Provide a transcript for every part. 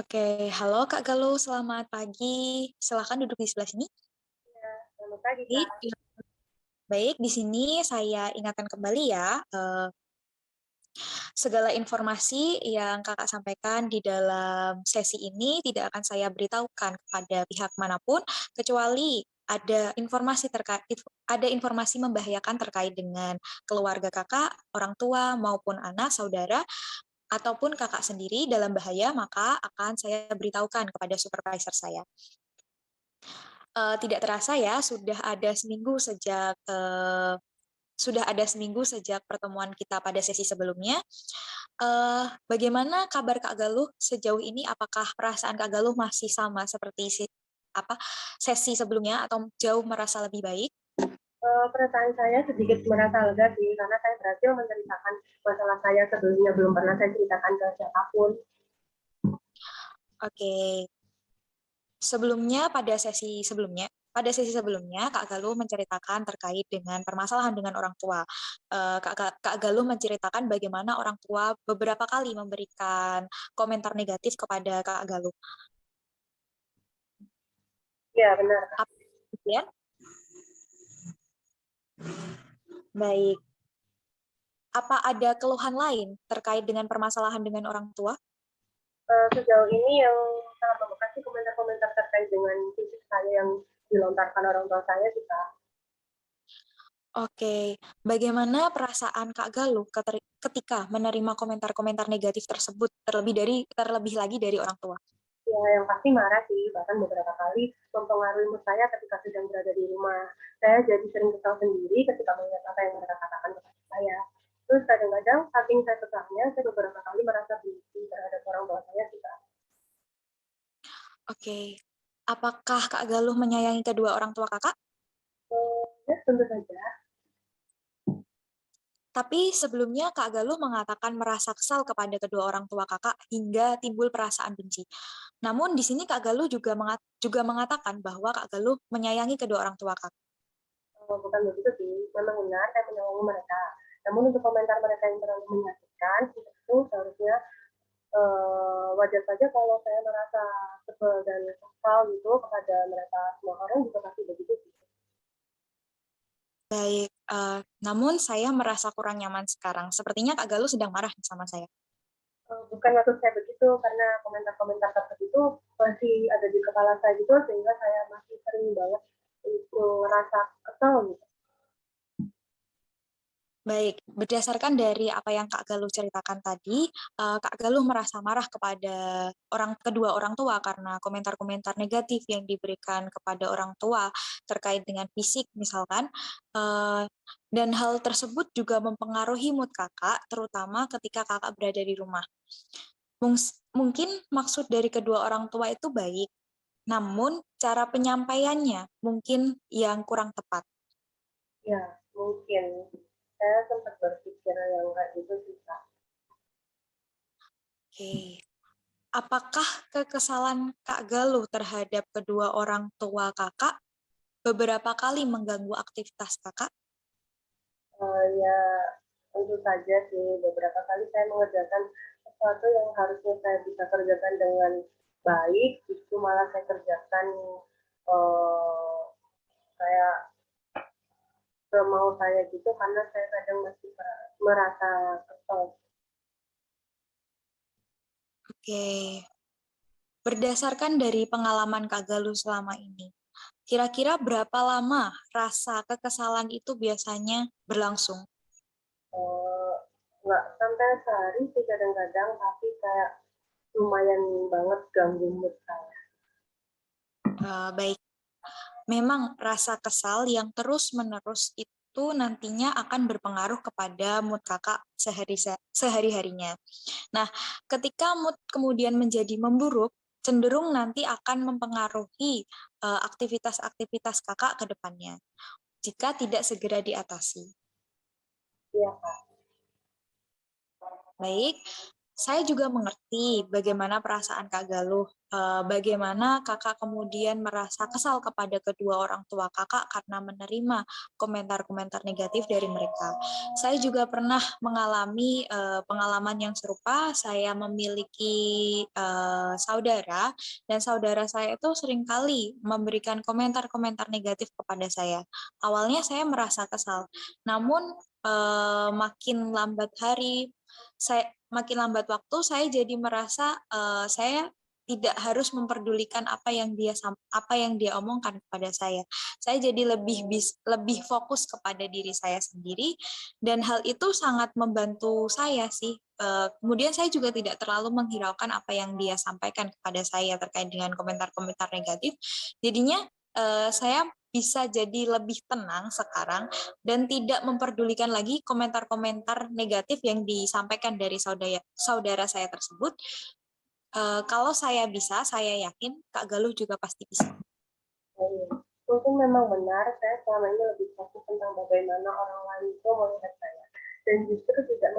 Oke, halo Kak Galuh, selamat pagi. Silakan duduk di sebelah sini. Selamat pagi, Baik, Kak. baik, di sini saya ingatkan kembali ya, segala informasi yang Kakak sampaikan di dalam sesi ini tidak akan saya beritahukan kepada pihak manapun, kecuali ada informasi membahayakan terkait dengan keluarga Kakak, orang tua maupun anak, saudara, ataupun Kakak sendiri dalam bahaya, maka akan saya beritahukan kepada supervisor saya. Tidak terasa ya, sudah ada seminggu sejak pertemuan kita pada sesi sebelumnya. Bagaimana kabar Kak Galuh sejauh ini? Apakah perasaan Kak Galuh masih sama seperti sesi sebelumnya atau jauh merasa lebih baik? Perasaan saya sedikit merasa lega sih, karena saya berhasil menceritakan masalah saya sebelumnya belum pernah saya ceritakan ke siapapun. Oke, pada sesi sebelumnya, Kak Galuh menceritakan terkait dengan permasalahan dengan orang tua. Kak Galuh menceritakan bagaimana orang tua beberapa kali memberikan komentar negatif kepada Kak Galuh. Ya, benar. Apa kemudian? Baik. Apa ada keluhan lain terkait dengan permasalahan dengan orang tua? Sejauh ini yang sangat membekas sih komentar-komentar terkait dengan fisik saya yang dilontarkan orang tua saya sih, Kak. Oke, bagaimana perasaan Kak Galuh ketika menerima komentar-komentar negatif tersebut terlebih lagi dari orang tua? Ya, yang pasti marah sih, bahkan beberapa kali mempengaruhi mood saya ketika sedang berada di rumah. Saya jadi sering kesal sendiri ketika melihat apa yang mereka katakan kepada saya. Terus kadang-kadang saking saya kesalnya, saya beberapa kali merasa benci terhadap orang tua saya sih, Kak. Oke, apakah Kak Galuh menyayangi kedua orang tua Kakak? Ya, tentu saja. Tapi sebelumnya Kak Galuh mengatakan merasa kesal kepada kedua orang tua Kakak hingga timbul perasaan benci. Namun di sini Kak Galuh juga mengatakan bahwa Kak Galuh menyayangi kedua orang tua Kakak. Bukan begitu sih, memang benar saya menyayangi mereka. Namun untuk komentar mereka yang terlalu menyakitkan, itu seharusnya wajar saja kalau saya merasa sebel dan kesal gitu kepada mereka. Semua orang juga pasti begitu sih. Baik, namun saya merasa kurang nyaman sekarang. Sepertinya Kak Galuh sedang marah sama saya. Bukan maksud saya begitu, karena komentar-komentar tersebut itu masih ada di kepala saya gitu, sehingga saya masih sering banget itu merasa kesal gitu. Baik, berdasarkan dari apa yang Kak Galuh ceritakan tadi, Kak Galuh merasa marah kepada kedua orang tua karena komentar-komentar negatif yang diberikan kepada orang tua terkait dengan fisik misalkan, eh, dan hal tersebut juga mempengaruhi mood Kakak, terutama ketika Kakak berada di rumah. Mungkin maksud dari kedua orang tua itu baik, namun cara penyampaiannya mungkin yang kurang tepat. Ya, mungkin saya sempat berpikir yang kayak gitu sih, Kak. Oke. Apakah kekesalan Kak Galuh terhadap kedua orang tua Kakak beberapa kali mengganggu aktivitas Kakak? Ya, tentu saja sih beberapa kali saya mengerjakan sesuatu yang harusnya saya bisa kerjakan dengan baik, itu malah saya kerjakan eh, kayak semau saya gitu karena saya kadang masih merasa kesel. Oke, berdasarkan dari pengalaman Kak Galuh selama ini, kira-kira berapa lama rasa kekesalan itu biasanya berlangsung? Eh, nggak sampai sehari sih kadang-kadang, tapi kayak lumayan banget ganggu mood saya. Baik, memang rasa kesal yang terus-menerus itu nantinya akan berpengaruh kepada mood Kakak sehari-harinya. Nah, ketika mood kemudian menjadi memburuk, cenderung nanti akan mempengaruhi aktivitas-aktivitas Kakak ke depannya jika tidak segera diatasi. Iya, Kak. Baik, Saya juga mengerti bagaimana perasaan Kak Galuh, bagaimana Kakak kemudian merasa kesal kepada kedua orang tua Kakak karena menerima komentar-komentar negatif dari mereka. Saya juga pernah mengalami pengalaman yang serupa. Saya memiliki saudara, dan saudara saya itu seringkali memberikan komentar-komentar negatif kepada saya. Awalnya saya merasa kesal, namun makin lambat hari, makin lambat waktu, saya jadi merasa saya tidak harus memperdulikan apa yang dia omongkan kepada saya. Saya jadi lebih fokus kepada diri saya sendiri, dan hal itu sangat membantu saya sih. Kemudian saya juga tidak terlalu menghiraukan apa yang dia sampaikan kepada saya terkait dengan komentar-komentar negatif. Jadinya saya bisa jadi lebih tenang sekarang dan tidak memperdulikan lagi komentar-komentar negatif yang disampaikan dari saudara saya tersebut. Kalau saya bisa, saya yakin Kak Galuh juga pasti bisa. Mungkin memang benar, saya selama ini lebih fokus tentang bagaimana orang lain itu melihat saya. Dan justru tidak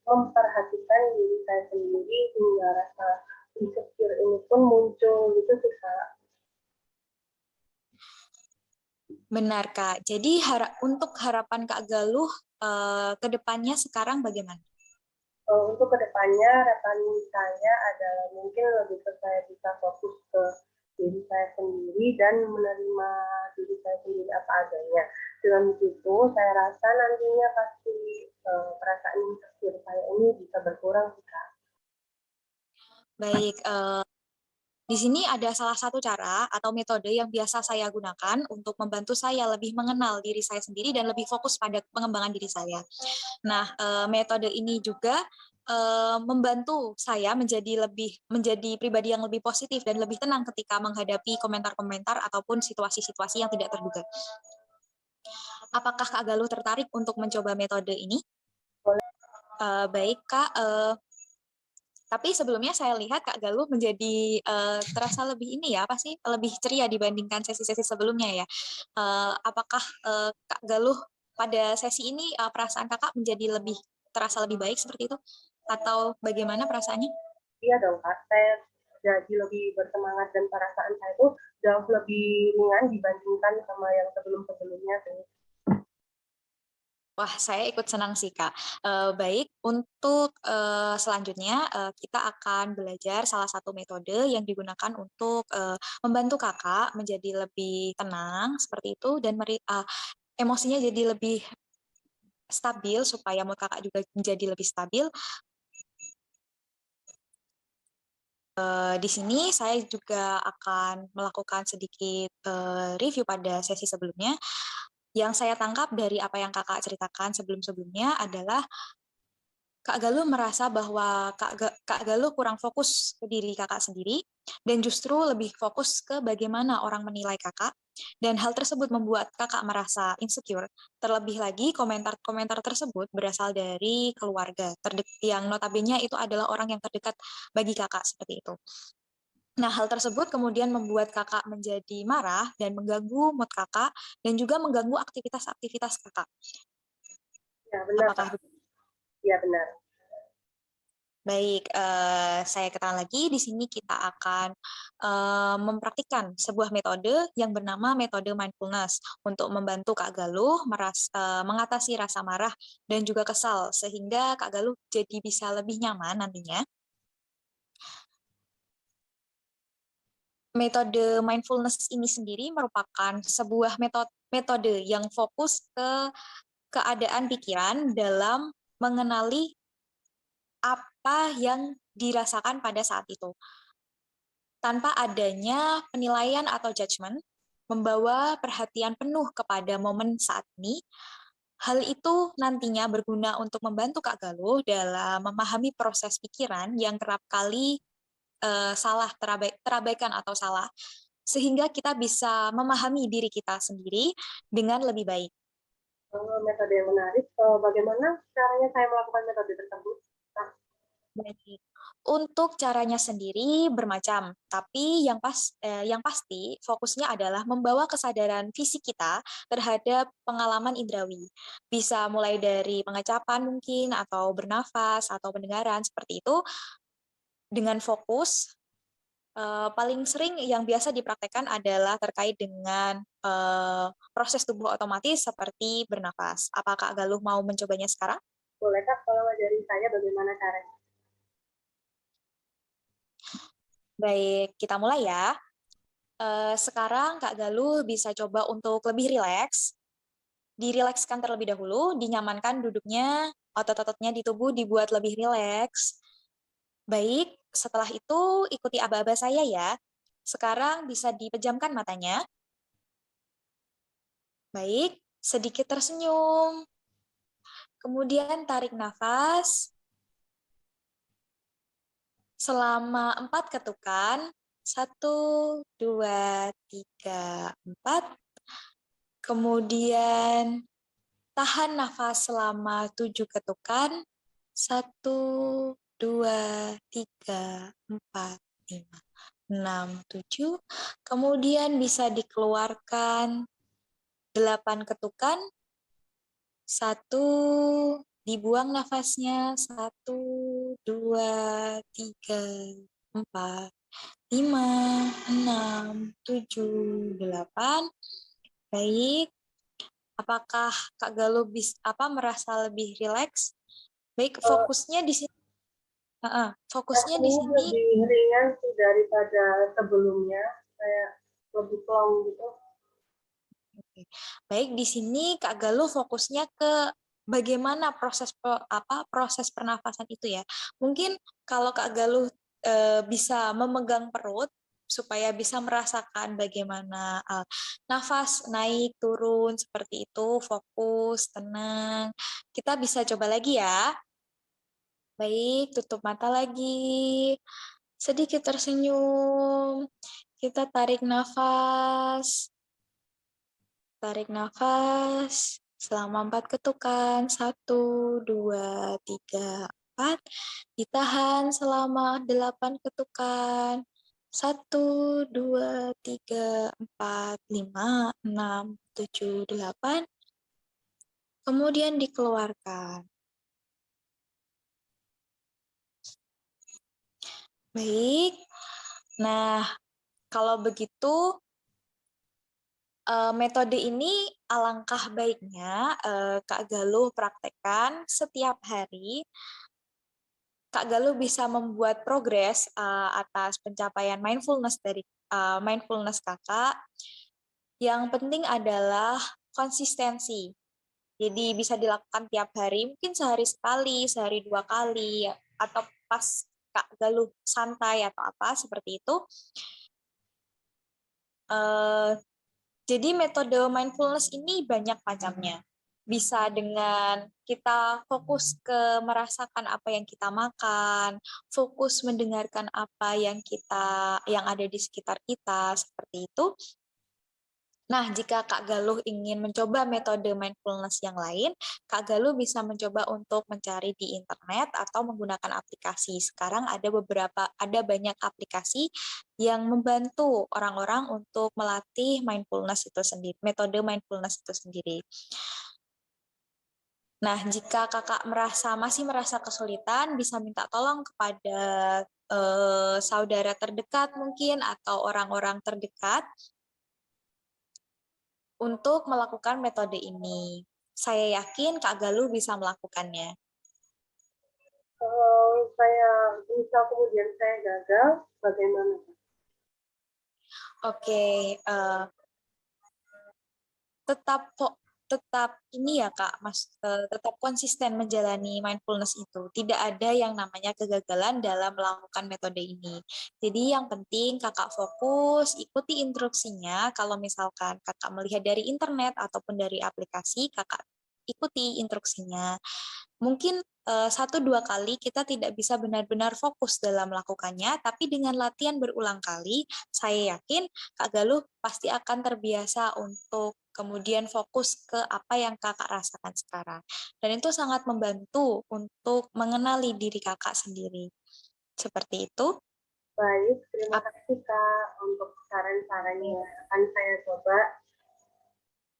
memperhatikan diri saya sendiri hingga rasa insecure ini pun muncul gitu sih Kak. Benar Kak. Jadi untuk harapan Kak Galuh ke depannya sekarang bagaimana? Untuk kedepannya harapan saya adalah mungkin lebih ke saya bisa fokus ke diri saya sendiri dan menerima diri saya sendiri apa adanya. Dengan begitu saya rasa nantinya pasti perasaan insecure saya ini bisa berkurang sih Kak. Baik, di sini ada salah satu cara atau metode yang biasa saya gunakan untuk membantu saya lebih mengenal diri saya sendiri dan lebih fokus pada pengembangan diri saya. Nah, metode ini juga membantu saya menjadi pribadi yang lebih positif dan lebih tenang ketika menghadapi komentar-komentar ataupun situasi-situasi yang tidak terduga. Apakah Kak Galuh tertarik untuk mencoba metode ini? Baik, Kak. Tapi sebelumnya saya lihat Kak Galuh menjadi terasa lebih ini ya, apa sih, lebih ceria dibandingkan sesi-sesi sebelumnya ya. Apakah Kak Galuh pada sesi ini perasaan Kakak menjadi terasa lebih baik seperti itu? Atau bagaimana perasaannya? Iya dong Kak, saya jadi lebih bersemangat dan perasaan saya itu jauh lebih ringan dibandingkan sama yang sebelum-sebelumnya sih. Wah, saya ikut senang sih, Kak. Baik, untuk selanjutnya kita akan belajar salah satu metode yang digunakan untuk membantu Kakak menjadi lebih tenang seperti itu dan emosinya jadi lebih stabil supaya mood Kakak juga menjadi lebih stabil. Di sini saya juga akan melakukan sedikit review pada sesi sebelumnya. Yang saya tangkap dari apa yang Kakak ceritakan sebelum-sebelumnya adalah Kak Galuh merasa bahwa Kak Galuh kurang fokus ke diri Kakak sendiri dan justru lebih fokus ke bagaimana orang menilai Kakak, dan hal tersebut membuat Kakak merasa insecure. Terlebih lagi komentar-komentar tersebut berasal dari keluarga yang notabene itu adalah orang yang terdekat bagi Kakak seperti itu. Nah, hal tersebut kemudian membuat Kakak menjadi marah dan mengganggu mood Kakak dan juga mengganggu aktivitas-aktivitas Kakak. Ya benar Apakah Kak, ya benar. Baik, saya katakan lagi, di sini kita akan mempraktikkan sebuah metode yang bernama metode mindfulness untuk membantu Kak Galuh mengatasi rasa marah dan juga kesal, sehingga Kak Galuh jadi bisa lebih nyaman nantinya. Metode mindfulness ini sendiri merupakan sebuah metode yang fokus ke keadaan pikiran dalam mengenali apa yang dirasakan pada saat itu, tanpa adanya penilaian atau judgement, membawa perhatian penuh kepada momen saat ini. Hal itu nantinya berguna untuk membantu Kak Galuh dalam memahami proses pikiran yang kerap kali terabaikan atau salah, sehingga kita bisa memahami diri kita sendiri dengan lebih baik. Metode yang menarik. Bagaimana caranya saya melakukan metode tersebut? Nah, Baik. Untuk caranya sendiri bermacam, tapi yang pasti fokusnya adalah membawa kesadaran fisik kita terhadap pengalaman indrawi. Bisa mulai dari pengecapan mungkin, atau bernafas, atau pendengaran, seperti itu. Dengan fokus, paling sering yang biasa dipraktekkan adalah terkait dengan proses tubuh otomatis seperti bernafas. Apakah Galuh mau mencobanya sekarang? Boleh Kak, kalau dari saya bagaimana caranya? Baik, kita mulai ya. Sekarang Kak Galuh bisa coba untuk lebih rileks. Dirilekskan terlebih dahulu, dinyamankan duduknya, otot-ototnya di tubuh dibuat lebih rileks. Baik, setelah itu ikuti aba-aba saya ya. Sekarang bisa dipejamkan matanya. Baik, sedikit tersenyum. Kemudian tarik nafas selama 4 ketukan. 1, 2, 3, 4. Kemudian tahan nafas selama 7 ketukan. 1, 2, 3, 4, 5, 6, 7. Kemudian bisa dikeluarkan 8 ketukan. 1, dibuang nafasnya. 1, 2, 3, 4, 5, 6, 7, 8. Baik. Apakah Kak Galuh merasa lebih rileks? Baik, fokusnya di sini. Fokusnya di Rasanya sini. lebih ringan sih daripada sebelumnya, kayak lebih plong gitu. Baik, di sini Kak Galuh fokusnya ke bagaimana proses pernafasan itu ya. Mungkin kalau Kak Galuh bisa memegang perut supaya bisa merasakan bagaimana nafas naik turun seperti itu, fokus, tenang. Kita bisa coba lagi ya. Baik, tutup mata lagi. Sedikit tersenyum. Kita tarik nafas. Tarik nafas selama 4 ketukan. 1, 2, 3, 4. Ditahan selama 8 ketukan. 1, 2, 3, 4, 5, 6, 7, 8. Kemudian dikeluarkan. Baik. Nah, kalau begitu metode ini alangkah baiknya Kak Galuh praktekkan setiap hari. Kak Galuh bisa membuat progres atas pencapaian mindfulness Kakak. Yang penting adalah konsistensi. Jadi bisa dilakukan tiap hari, mungkin sehari sekali, sehari 2 kali, atau pas Kak Galuh santai atau apa seperti itu. Jadi metode mindfulness ini banyak macamnya. Bisa dengan kita fokus ke merasakan apa yang kita makan, fokus mendengarkan apa yang ada di sekitar kita, seperti itu. Nah, jika Kak Galuh ingin mencoba metode mindfulness yang lain, Kak Galuh bisa mencoba untuk mencari di internet atau menggunakan aplikasi. Sekarang ada banyak aplikasi yang membantu orang-orang untuk melatih mindfulness itu sendiri, metode mindfulness itu sendiri. Nah, jika Kakak masih merasa kesulitan, bisa minta tolong kepada saudara terdekat mungkin atau orang-orang terdekat untuk melakukan metode ini. Saya yakin Kak Galuh bisa melakukannya. Kalau saya misal kemudian saya gagal, bagaimana? Oke, tetap tetap ini ya Kak, tetap konsisten menjalani mindfulness itu. Tidak ada yang namanya kegagalan dalam melakukan metode ini. Jadi yang penting Kakak fokus, ikuti instruksinya. Kalau misalkan Kakak melihat dari internet ataupun dari aplikasi, Kakak ikuti instruksinya. Mungkin 1-2 kali kita tidak bisa benar-benar fokus dalam melakukannya, tapi dengan latihan berulang kali, saya yakin Kak Galuh pasti akan terbiasa untuk kemudian fokus ke apa yang Kakak rasakan sekarang. Dan itu sangat membantu untuk mengenali diri Kakak sendiri. Seperti itu. Baik, terima Ap- kasih Kak untuk saran-sarannya. Akan saya coba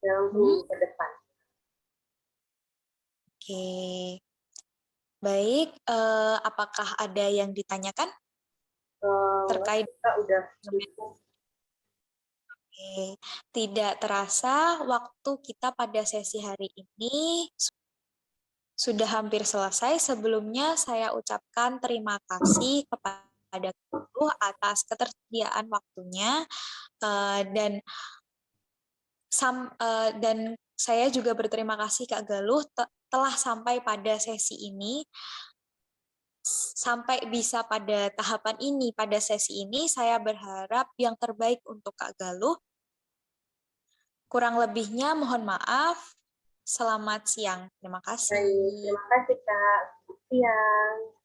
dalam Hmm, seminggu ke depan. Oke, baik. Apakah ada yang ditanyakan Enggak terkait sih Kak, udah dengan cukup. Oke, tidak terasa waktu kita pada sesi hari ini sudah hampir selesai. Sebelumnya saya ucapkan terima kasih kepada guru atas ketersediaan waktunya dan dan saya juga berterima kasih Kak Galuh telah sampai pada sesi ini. Sampai bisa pada tahapan ini, pada sesi ini, saya berharap yang terbaik untuk Kak Galuh. Kurang lebihnya mohon maaf. Selamat siang. Terima Baik, kasih. terima kasih Kak. Siang.